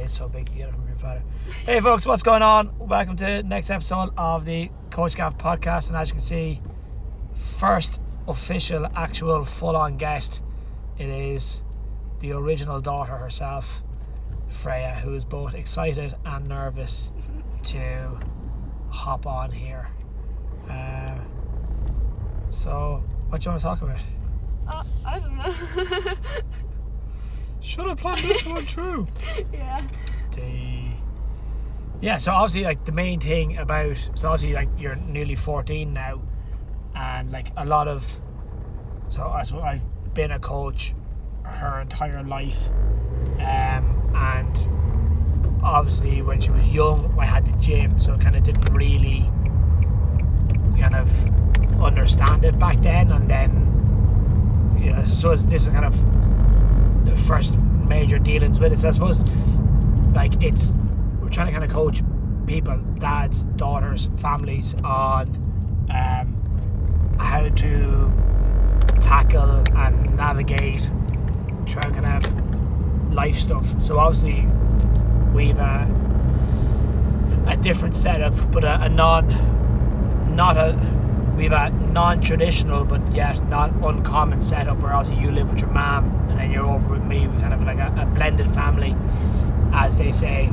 is so big, you get it from your father. Hey folks, what's going on? Welcome to the next episode of the Coach Gaff podcast, and as you can see, first official, actual, full-on guest. It is the original daughter herself, Freya, who is both excited and nervous to hop on here. So, what do you want to talk about? I don't know. Should have planned this one through. Yeah. So obviously, like, the main thing about, so obviously, like, you're nearly 14 now, and like a lot of, so I suppose I've been a coach her entire life, and obviously when she was young I had the gym, so I kind of didn't really kind of understand it back then, and then so this is kind of the first major dealings with it. So I suppose like we're trying to kind of coach people, dads, daughters, families on how to tackle and navigate through kind of life stuff. So obviously we've a different setup, but we've a non-traditional but yet not uncommon setup, where obviously you live with your mum and then you're over with me. We kind of like a blended family, as they say.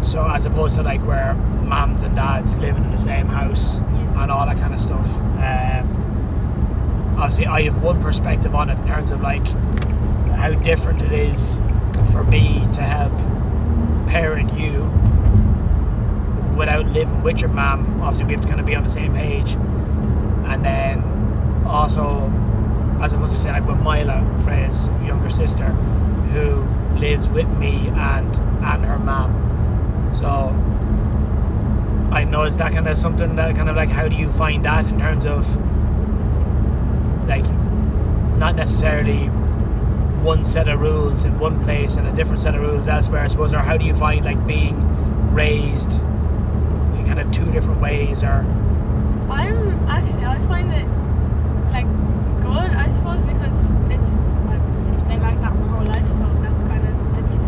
So as opposed to like where mums and dads living in the same house and all that kind of stuff. Obviously I have one perspective on it in terms of like how different it is for me to help parent you without living with your mum. Obviously we have to kind of be on the same page, and then also as opposed to say like with Mila, Freya's younger sister, who lives with me and her mum. So I know, is that kind of something that kind of like, how do you find that in terms of like not necessarily one set of rules in one place and a different set of rules elsewhere, I suppose, or how do you find like being raised in kind of two different ways? Or I find it like good, I suppose, because it's been like that my whole life, so that's kind of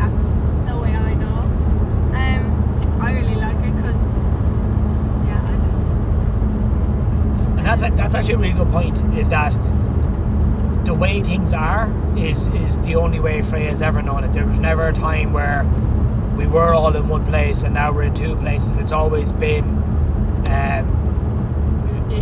that's the way I know. I really like it because and that's actually a really good point, is that the way things are is the only way Freya's ever known it. There was never a time where we were all in one place and now we're in two places. It's always been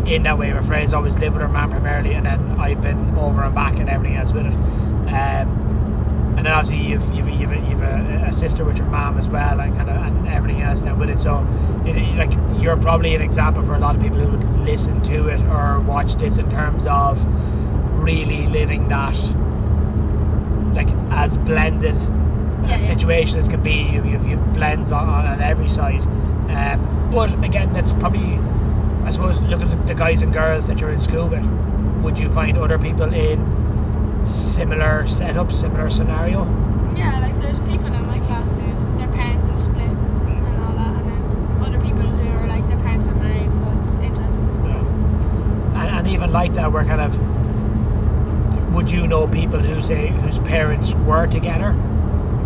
in that way, where Freya's always lived with her mum primarily, and then I've been over and back and everything else with it. And then obviously you've a sister with your mum as well, and kind of and everything else then with it. So like you're probably an example for a lot of people who would listen to it or watch this in terms of really living that like as blended a situation as can be. You've blends on every side, but again, that's probably, I suppose, look at the guys and girls that you're in school with. Would you find other people in similar setup, similar scenario? Yeah, like there's people in my class who their parents have split and all that, and then other people who are like their parents are married, so it's interesting to see. And even like that, we're kind of, would you know people whose parents were together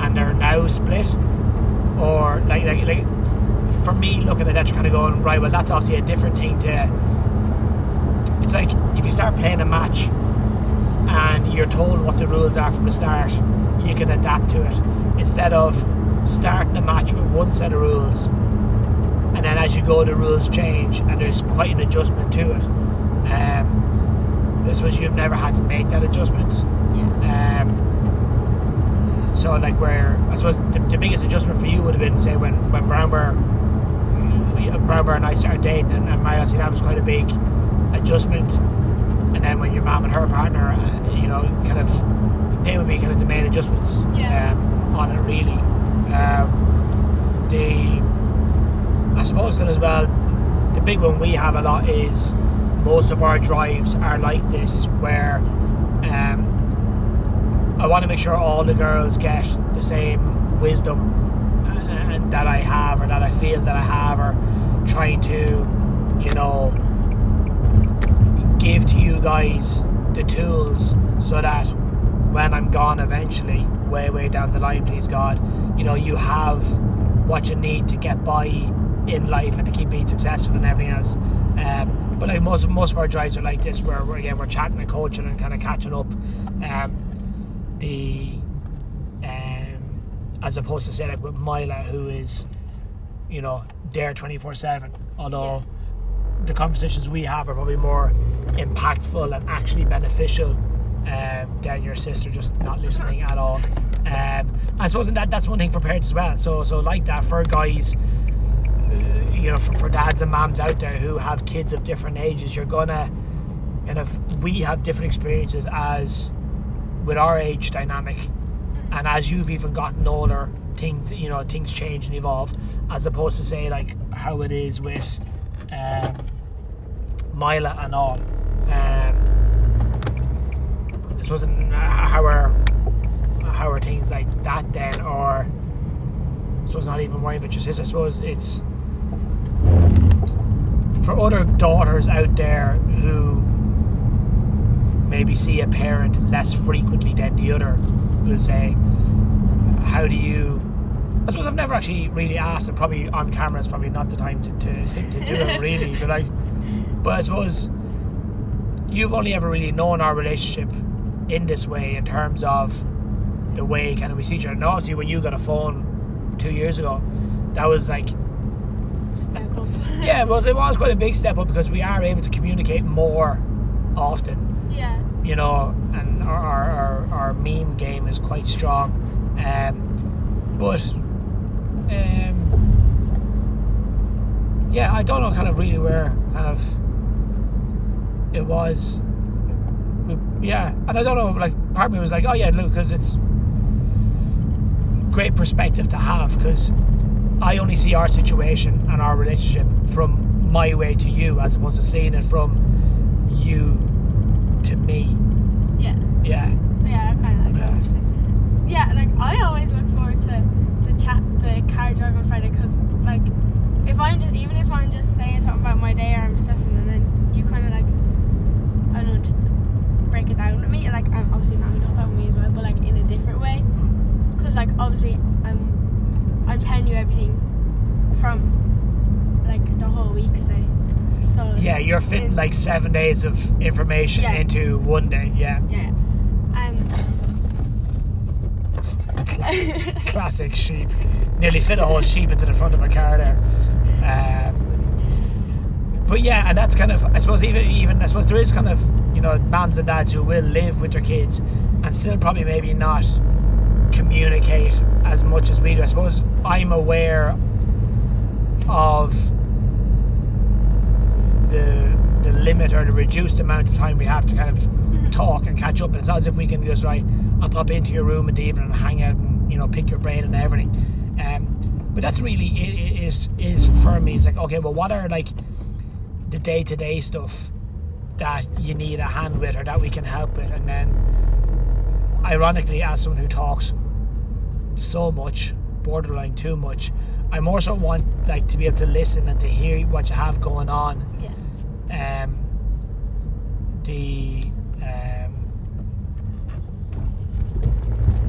and they're now split? Or like for me, looking at that, you're kind of going, right, well, that's obviously a different thing to, it's like if you start playing a match and you're told what the rules are from the start, you can adapt to it, instead of starting a match with one set of rules and then as you go the rules change and there's quite an adjustment to it. I suppose you've never had to make that adjustment. So like where I suppose the biggest adjustment for you would have been, say, when Brownber and I started dating, and Mary, that was quite a big adjustment. And then when your mum and her partner, kind of, they would be kind of the main adjustments on it, really. I suppose that as well, the big one we have a lot is most of our drives are like this, where I want to make sure all the girls get the same wisdom and that I have, or that I feel that I have, or trying to, give to you guys the tools so that when I'm gone eventually, way down the line, please God, you know, you have what you need to get by in life and to keep being successful and everything else. But like most of our drives are like this, where we're chatting and coaching and kind of catching up. As opposed to say like with Mila, who is, you know, there 24/7. Although the conversations we have are probably more impactful and actually beneficial than your sister just not listening at all. I suppose that's one thing for parents as well. So like that for guys, you know, for dads and moms out there who have kids of different ages, you're gonna kind of, we have different experiences as with our age dynamic, and as you've even gotten older, things change and evolve, as opposed to say like how it is with Mila and all. I suppose how are things like that then, or I suppose not even worrying about your sister. I suppose it's for other daughters out there who maybe see a parent less frequently than the other, will say, how do you, I suppose I've never actually really asked, and probably on camera is probably not the time to do it really, but I suppose you've only ever really known our relationship in this way, in terms of the way kind of we see each other. And obviously when you got a phone 2 years ago, that was like Step up. Yeah, it was quite a big step up, because we are able to communicate more often. Yeah. You know, and our meme game is quite strong. Yeah, I don't know kind of really where kind of it was. Yeah, and I don't know, like part of me was like, oh yeah, look, because it's great perspective to have, because I only see our situation and our relationship from my way to you, as opposed to seeing it from you to me. Yeah. Yeah. Yeah, I kind of like that actually. Yeah, like I always look forward to the car drive on Friday, because like even if I'm just saying something about my day or I'm stressing, and then you kind of like, I don't know, just break it down with me. Like obviously Mammy does that with me as well, but like in a different way, because like obviously I'm telling you everything from like the whole week, say. So yeah, you're fitting like 7 days of information into one day. Yeah. Yeah. Classic sheep. Nearly fit a whole sheep into the front of a car there. But yeah, and that's kind of, I suppose even I suppose there is kind of, you know, moms and dads who will live with their kids and still probably maybe not communicate as much as we do. I suppose I'm aware of the limit or the reduced amount of time we have to kind of talk and catch up, and it's not as if we can just, right, I'll pop into your room in the evening and hang out and, you know, pick your brain and everything. But that's really it is for me. It's like, okay, well, what are like the day-to-day stuff that you need a hand with or that we can help with? And then ironically, as someone who talks so much, borderline too much, I more so want like to be able to listen and to hear what you have going on.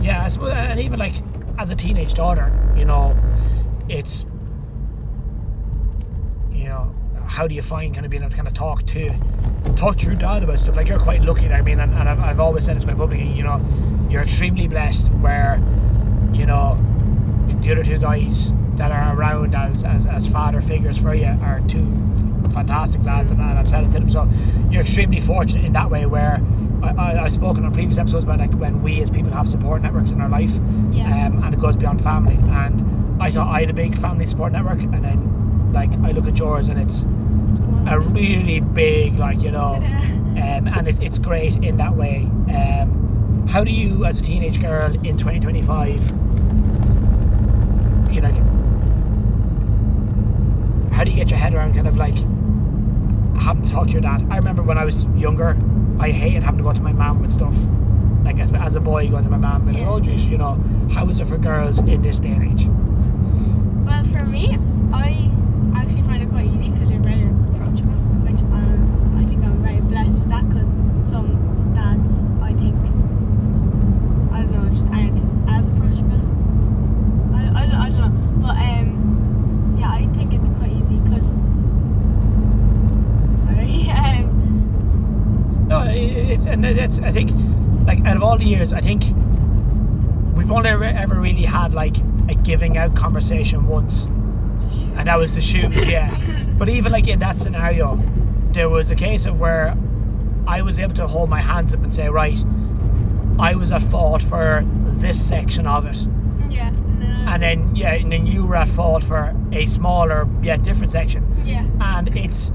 Yeah, I suppose, and even like as a teenage daughter, you know, it's, you know, how do you find kind of being able to kind of talk to your dad about stuff? Like, you're quite lucky. I mean, and I've always said this quite publicly, you know, you're extremely blessed where, you know, the other two guys that are around as father figures for you are two fantastic lads, and I've said it to them. So you're extremely fortunate in that way, where I've spoken on previous episodes about like when we as people have support networks in our life, and it goes beyond family. And I thought I had a big family support network, and then like I look at yours and it's a really big, like, you know, and it's great in that way. How do you, as a teenage girl in 2025, you know, how do you get your head around kind of like having to talk to your dad? I remember when I was younger, I hated having to go to my mum with stuff. Like as a boy, going to my mum and like, oh geez, you know, how is it for girls in this day and age? Well, for me, I actually find it quite easy because you're very approachable, which I think I'm very blessed with that, because some dads, I think, and that's, I think, like, out of all the years, I think we've only ever really had like a giving out conversation once, and that was the shoes. Yeah. But even like in that scenario, there was a case of where I was able to hold my hands up and say, right, I was at fault for this section of it. Yeah. And then you were at fault for a smaller yet different section. Yeah. And it's,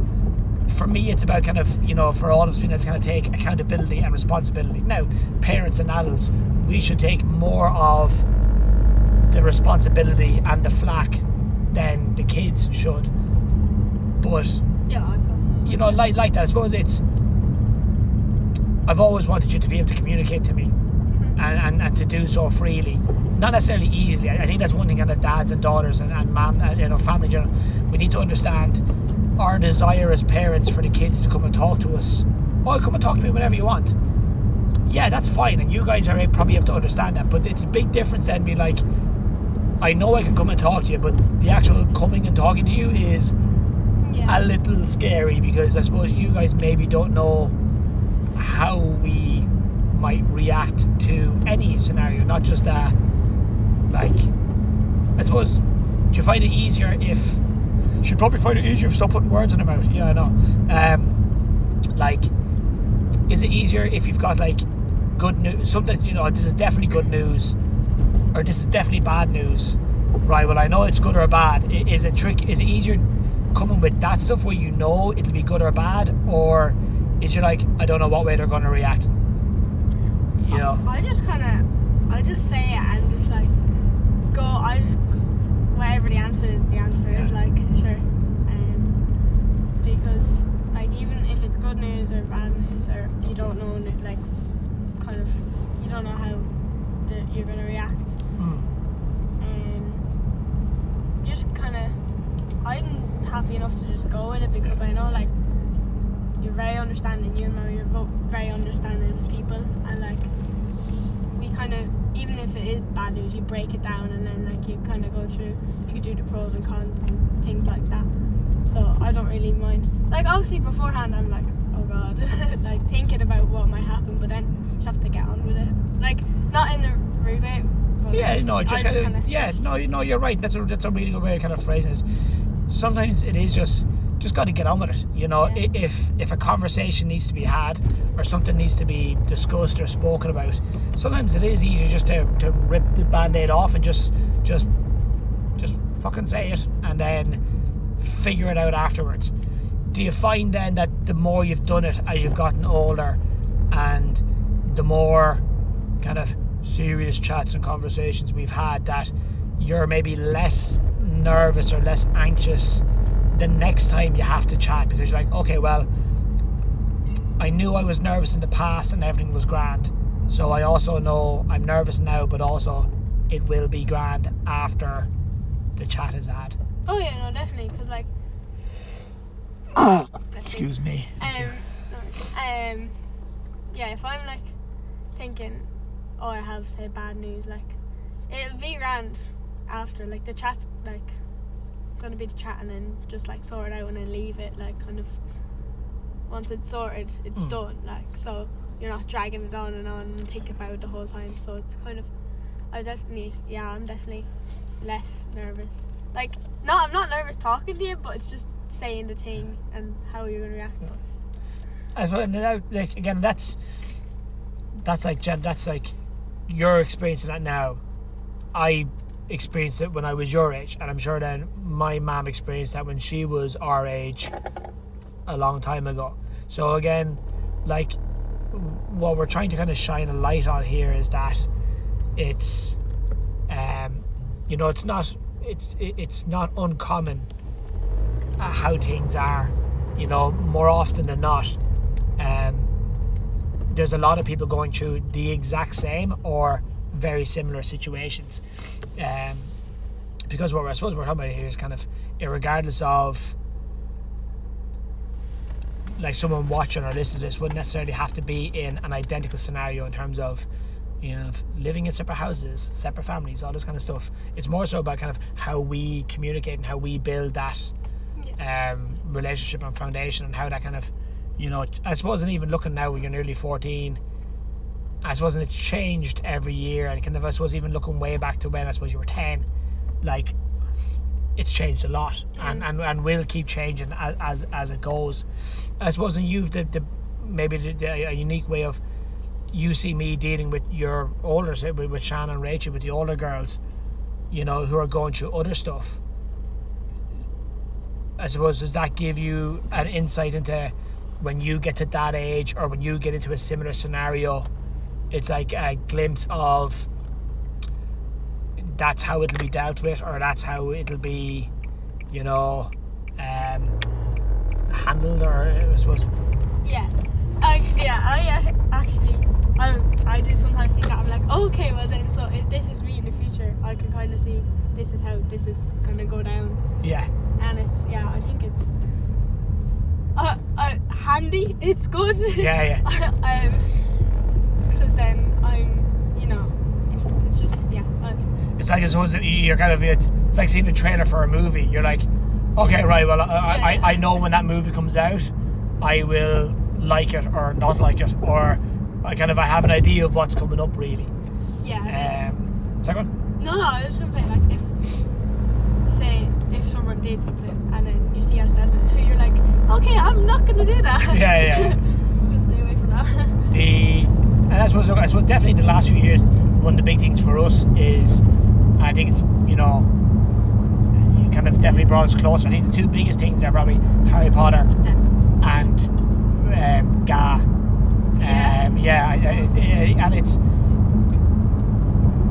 for me, it's about kind of, for all of us being able to kind of take accountability and responsibility. Now, parents and adults, we should take more of the responsibility and the flack than the kids should. But Yeah, I saw so. like that, I suppose it's, I've always wanted you to be able to communicate to me, and to do so freely, not necessarily easily. I think that's one thing kind of dads and daughters and mom, family in general, we need to understand our desire as parents for the kids to come and talk to us. Oh, come and talk to me whenever you want. Yeah, that's fine, and you guys are probably able to understand that, but it's a big difference then being like, I know I can come and talk to you, but the actual coming and talking to you is a little scary, because I suppose you guys maybe don't know how we might react to any scenario, not just like, I suppose, do you find it easier if, she'd probably find it easier if stop putting words in her mouth. Yeah, I know. Like, is it easier if you've got like good news, something, this is definitely good news, or this is definitely bad news, right? Well, I know it's good or bad. Is it easier coming with that stuff where it'll be good or bad, or is you like, I don't know what way they're going to react? I just say it and just like go. Whatever the answer is, like, sure. Because like, even if it's good news or bad news, or you don't know, like, kind of, you don't know how you're going to react. Just kind of, I'm happy enough to just go with it, because I know, like, you're very understanding. You and Mum, you're both very understanding people, and like, we kind of, even if it is bad news, you break it down, and then like you kind of go through, you do the pros and cons and things like that. So I don't really mind. Like, obviously beforehand I'm like, oh god, like thinking about what might happen, but then you have to get on with it. Like, not in a rude way. Yeah, no, you're right. That's a really good way of kind of phrasing it. Sometimes it is just got to get on with it. If a conversation needs to be had, or something needs to be discussed or spoken about, sometimes it is easier just to rip the band-aid off and just fucking say it, and then figure it out afterwards. Do you find then that the more you've done it as you've gotten older, and the more kind of serious chats and conversations we've had, that you're maybe less nervous or less anxious the next time you have to chat, because you're like, okay, well, I knew I was nervous in the past and everything was grand, so I also know I'm nervous now, but also it will be grand after the chat is had. Oh yeah, no, definitely, because like, excuse me. Yeah, if I'm like thinking, oh, I have, say, bad news, like, it'll be grand after, like, the chat's like gonna be the chat, and then just like sort it out and then leave it, like, kind of, once it's sorted, it's done, like, so you're not dragging it on and think about it the whole time. So it's kind of, I'm definitely less nervous. Like, I'm not nervous talking to you, but it's just saying the thing and how you're gonna react. And like, again, that's like your experience of that now. I experienced it when I was your age, and I'm sure then my mom experienced that when she was our age a long time ago. So again, like, what we're trying to kind of shine a light on here is that it's it's not uncommon how things are, more often than not. There's a lot of people going through the exact same or very similar situations, because what I suppose we're talking about here is kind of, regardless of, like, someone watching or listening to this wouldn't necessarily have to be in an identical scenario in terms of, living in separate houses, separate families, all this kind of stuff. It's more so about kind of how we communicate and how we build that relationship and foundation, and how that kind of you know, I suppose, and even looking now when you're nearly 14, I suppose, and it's changed every year, and kind of, I suppose, even looking way back to when I suppose you were 10, like, it's changed a lot, and will keep changing as it goes. I suppose, and you've maybe a unique way of, you see me dealing with your older, with Shannon and Rachel, with the older girls, you know, who are going through other stuff. I suppose, does that give you an insight into when you get to that age, or when you get into a similar scenario, it's like a glimpse of that's how it'll be dealt with, or that's how it'll be, you know, handled, or I suppose. Yeah. I do sometimes think that I'm like, okay, well then, so if this is me in the future, I can kind of see this is how this is gonna go down. Yeah. And it's, I think it's handy. It's good. Yeah. Because then I'm, you know, it's just it's like, I suppose, you're kind of, it's like seeing the trailer for a movie. You're like, okay, right, well, I know when that movie comes out, I will like it or not like it, or I have an idea of what's coming up, really. Yeah. Second one? No, I was just gonna say, like, if someone did something and then you see us does it, you're like, okay, I'm not gonna do that. Yeah. I'm gonna stay away from that. And I suppose definitely the last few years, one of the big things for us is, I think it's, you know, kind of definitely brought us closer. I think the two biggest things are probably Harry Potter and Ga. And it's,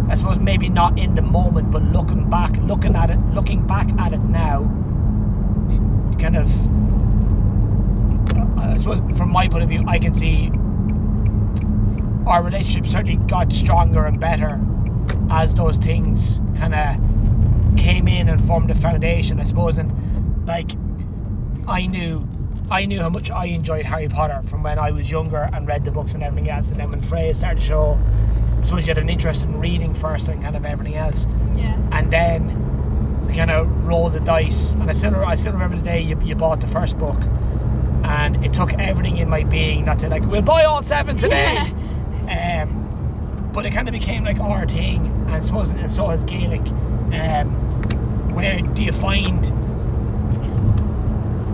I suppose, maybe not in the moment, but looking back at it now, kind of, I suppose, from my point of view, I can see our relationship certainly got stronger and better as those things kind of came in and formed the foundation, I suppose. And like, I knew how much I enjoyed Harry Potter from when I was younger and read the books and everything else, and then when Freya started to show, I suppose, you had an interest in reading first and kind of everything else. Yeah. And then we kind of rolled the dice, and I still remember the day you bought the first book, and it took everything in my being not to, like, we'll buy all 7 today. Yeah. But it kind of became like our thing, and I suppose, and so has Gaelic. Where do you find?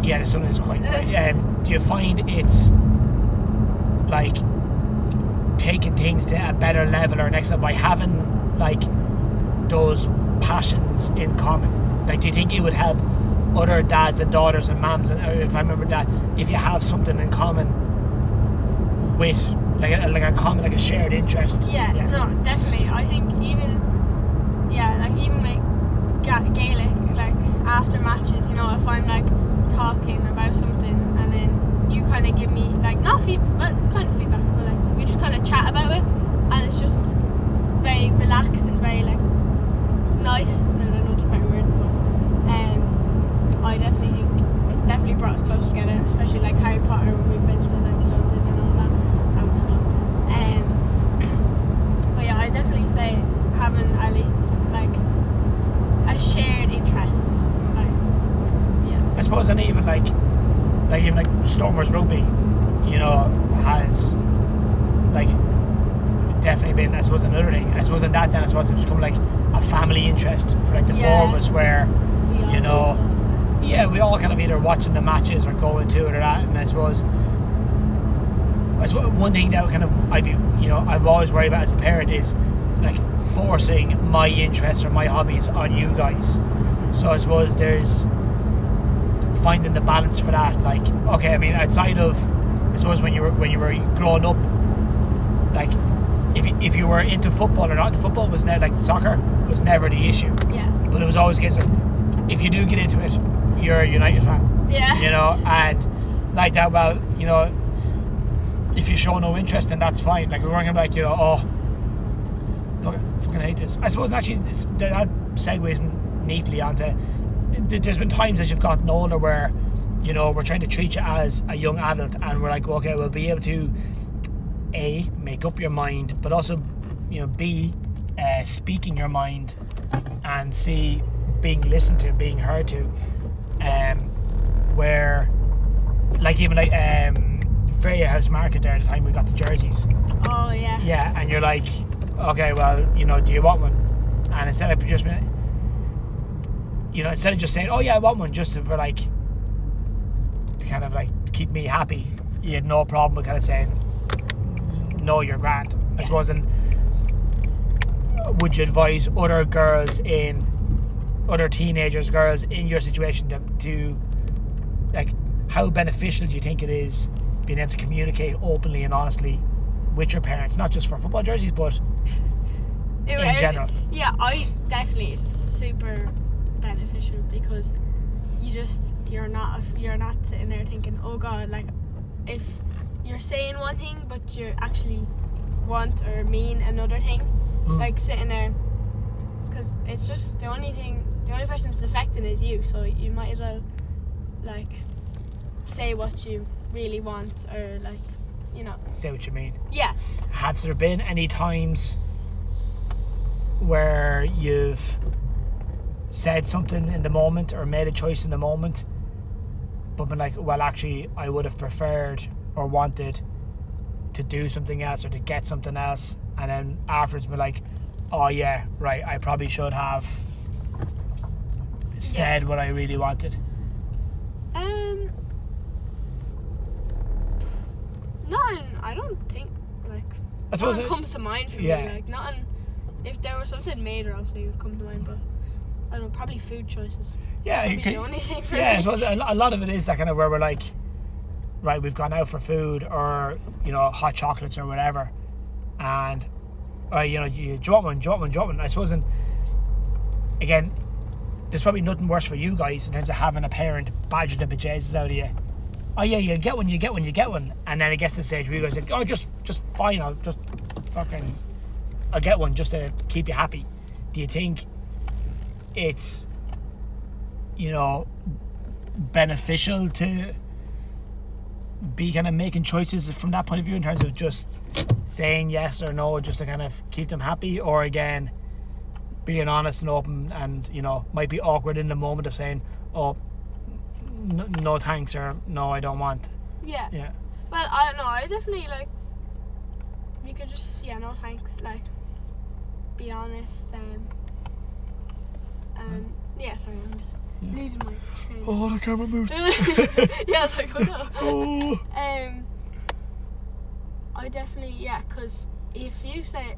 Yeah, the sun is quite bright. Do you find it's like taking things to a better level or next level by having like those passions in common? Like, do you think it would help other dads and daughters and mums, and if I remember that, if you have something in common with like a shared interest? Yeah, no, definitely. I think even like Gaelic, like after matches, you know, if I'm like talking about something and then you kind of give me like not feedback, kind of feedback, but like we just kind of chat about it, and it's just very relaxed and very like nice. I don't know, it's very weird, but I definitely think it's definitely brought us closer together, especially like Harry Potter when we've been to like London and all that. That was fun. But yeah, I definitely say having at least like a shared interest, like, yeah. I suppose, and even like Stormers Rugby, you know, has like definitely been, I suppose, another thing. I suppose in that then, I suppose it's become like a family interest for like the four of us, where, you know, we all kind of either watching the matches or going to it or that. And I suppose one thing that kind of I've always worried about as a parent is like forcing my interests or my hobbies on you guys. So I suppose there's finding the balance for that. Like, okay, I mean, outside of, I suppose, when you were growing up, like if you were into football or not, the football was never, like soccer was never the issue. Yeah. But it was always a case of, if you do get into it, you're a United fan. Yeah. You know, and like that, well, you know, if you show no interest, then that's fine. Like, we weren't gonna be like, you know, oh, fucking hate this. I suppose actually that segues neatly onto, there's been times as you've gotten older where, you know, we're trying to treat you as a young adult, and we're like, well, okay, we'll be able to A, make up your mind, but also, you know, B, speaking your mind, and C, being listened to, being heard to, where like even like Freya House Market there, the time we got the jerseys. Oh yeah. Yeah, and you're like, okay, well, you know, do you want one? And instead of just being, you know, instead of just saying, oh yeah, I want one, just for like, to kind of like keep me happy, you had no problem with kind of saying, no, you're grand. I suppose. And would you advise other teenagers, girls in your situation to like, how beneficial do you think it is being able to communicate openly and honestly with your parents, not just for football jerseys, but in general? Yeah, I definitely super beneficial, because you're not sitting there thinking, oh god, like if you're saying one thing but you actually want or mean another thing, like sitting there, because it's just the only person it's affecting is you, so you might as well like say what you really want, or like, you know, say what you mean. Yeah. Has there been any times where you've said something in the moment or made a choice in the moment, but been like, well, actually I would have preferred or wanted to do something else or to get something else, and then afterwards be like, oh yeah, right, I probably should have said what I really wanted? Nothing. I don't think, like, I suppose nothing comes to mind for me. Like, nothing. If there was something major, obviously it would come to mind, but I don't know, probably food choices. Yeah, the only thing for me. I suppose a lot of it is that kind of where we're like, right, we've gone out for food, or, you know, hot chocolates or whatever, and, or, you know, do you want one? I suppose, and again, there's probably nothing worse for you guys in terms of having a parent badger the bejesus out of you. Oh yeah, you get one, and then it gets to the stage where you guys like, oh, just fine, I'll get one just to keep you happy. Do you think it's, you know, beneficial to be kind of making choices from that point of view in terms of just saying yes or no just to kind of keep them happy, or again being honest and open, and, you know, might be awkward in the moment of saying, oh, no thanks, or no, I don't want? Yeah. Well, I don't know, I definitely, like, you could just, no thanks, like, be honest. Sorry, I'm just losing my train. Oh, the camera moved. Yeah, it's like, oh no. Oh. I definitely, because if you say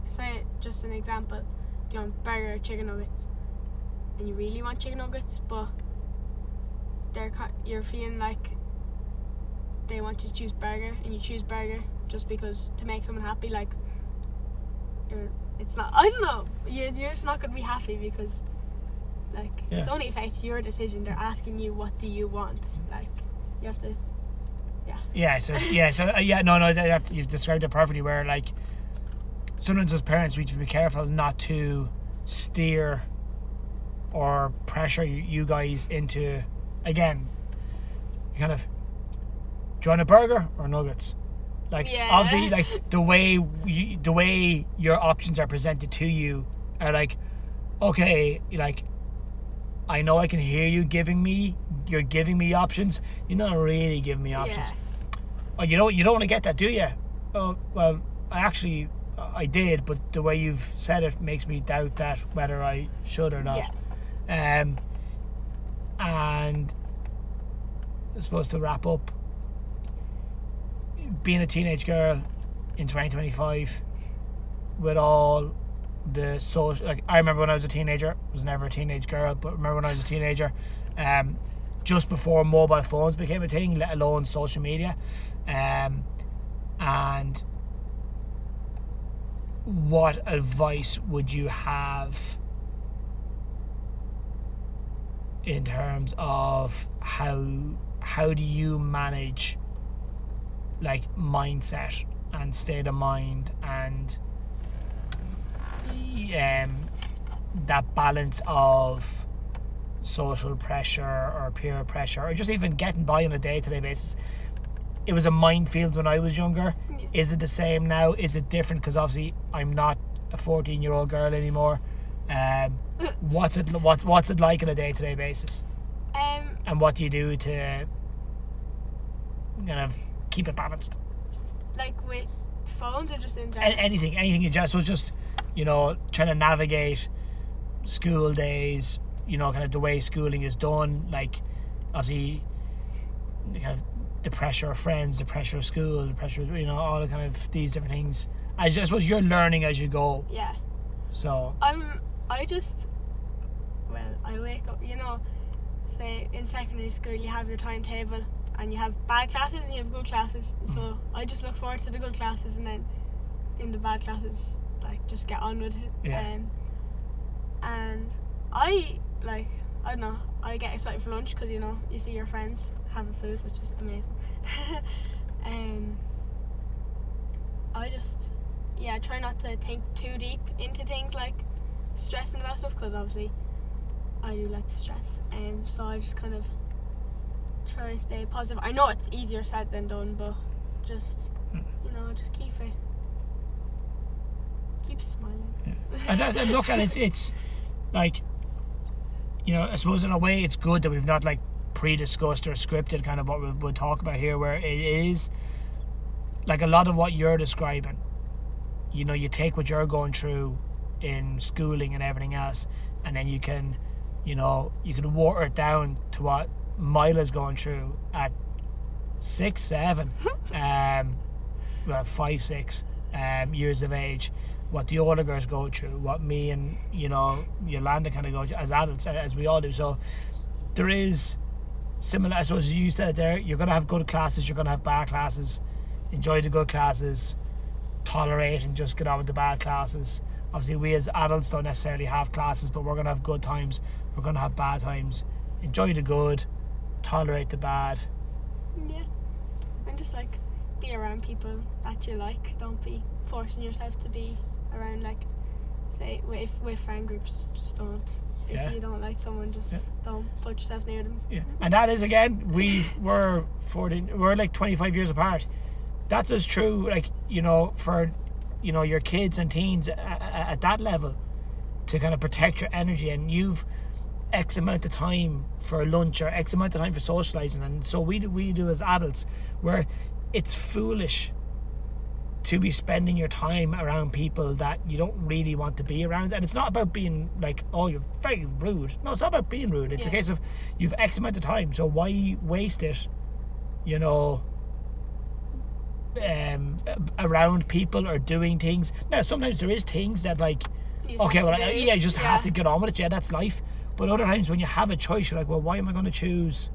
just an example, do you want burger or chicken nuggets, and you really want chicken nuggets, but you're feeling like they want you to choose burger, and you choose burger just because to make someone happy, like, it's not, I don't know, you're just not going to be happy, because like, it's only affects your decision. They're asking you, what do you want? Like, you have to, you've described it perfectly, where like sometimes as parents we have to be careful not to steer or pressure you guys into, again, kind of, do you want a burger or nuggets? Like, obviously, like, the way your options are presented to you are like, okay, like, I know I can hear you're giving me options. You're not really giving me options. Oh, you don't want to get that, do you? Oh, well, I did, but the way you've said it makes me doubt that whether I should or not. And I suppose to wrap up, being a teenage girl in 2025 with all the social, like, I remember when I was a teenager, I was never a teenage girl, but remember when I was a teenager, just before mobile phones became a thing, let alone social media, and what advice would you have in terms of how do you manage, like, mindset and state of mind and that balance of social pressure or peer pressure, or just even getting by on a day-to-day basis? It was a minefield when I was younger. Is it the same now? Is it different? Because obviously I'm not a 14-year-old girl anymore. What's it like on a day-to-day basis? And what do you do to kind of keep it balanced? Like with phones or just in general? Anything in general. So it's just, you know, trying to navigate school days, you know, kind of the way schooling is done, like obviously kind of the pressure of friends, the pressure of school, the pressure of, you know, all the kind of these different things. I suppose you're learning as you go. Yeah. So I wake up, you know, say in secondary school you have your timetable and you have bad classes and you have good classes. So I just look forward to the good classes, and then in the bad classes, like, just get on with it. Yeah. And I don't know, I get excited for lunch because, you know, you see your friends having food, which is amazing. I just, try not to think too deep into things like stressing about stuff, because obviously I do like to stress, so I just kind of try to stay positive. I know it's easier said than done, but just, you know, just keep smiling. Yeah. And look at it, it's like, you know, I suppose in a way it's good that we've not like pre-discussed or scripted kind of what we'll talk about here, where it is like a lot of what you're describing, you know, you take what you're going through in schooling and everything else, and then you can, you know, you can water it down to what Mila's going through at 6, 7, 5, 6 years of age, what the older girls go through, what me and, you know, Yolanda kind of go through as adults, as we all do. So there is similar, I suppose you said there, you're going to have good classes, you're going to have bad classes. Enjoy the good classes, tolerate and just get on with the bad classes. Obviously we as adults don't necessarily have classes, but we're going to have good times, we're going to have bad times. Enjoy the good, tolerate the bad. Yeah. And just like be around people that you like. Don't be forcing yourself to be around, like, say with friend groups, just don't. If you don't like someone, just don't put yourself near them. Yeah. And that is, again, we're like 25 years apart. That's as true, like, you know, for, you know, your kids and teens at that level, to kind of protect your energy, and you've X amount of time for lunch or X amount of time for socialising, and so we do as adults, where it's foolish to be spending your time around people that you don't really want to be around. And it's not about being like, oh, you're very rude. No, it's not about being rude. It's a case of you've X amount of time, so why waste it, you know, around people or doing things. Now sometimes there is things that, like, you just have to get on with it. Yeah, that's life. But other times when you have a choice, you're like, well, why am I going to choose,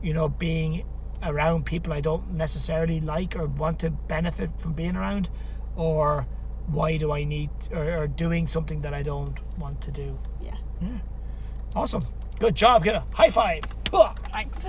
you know, being around people I don't necessarily like or want to benefit from being around, or why do I need or doing something that I don't want to do? Yeah. Awesome. Good job. Get a high five. Thanks.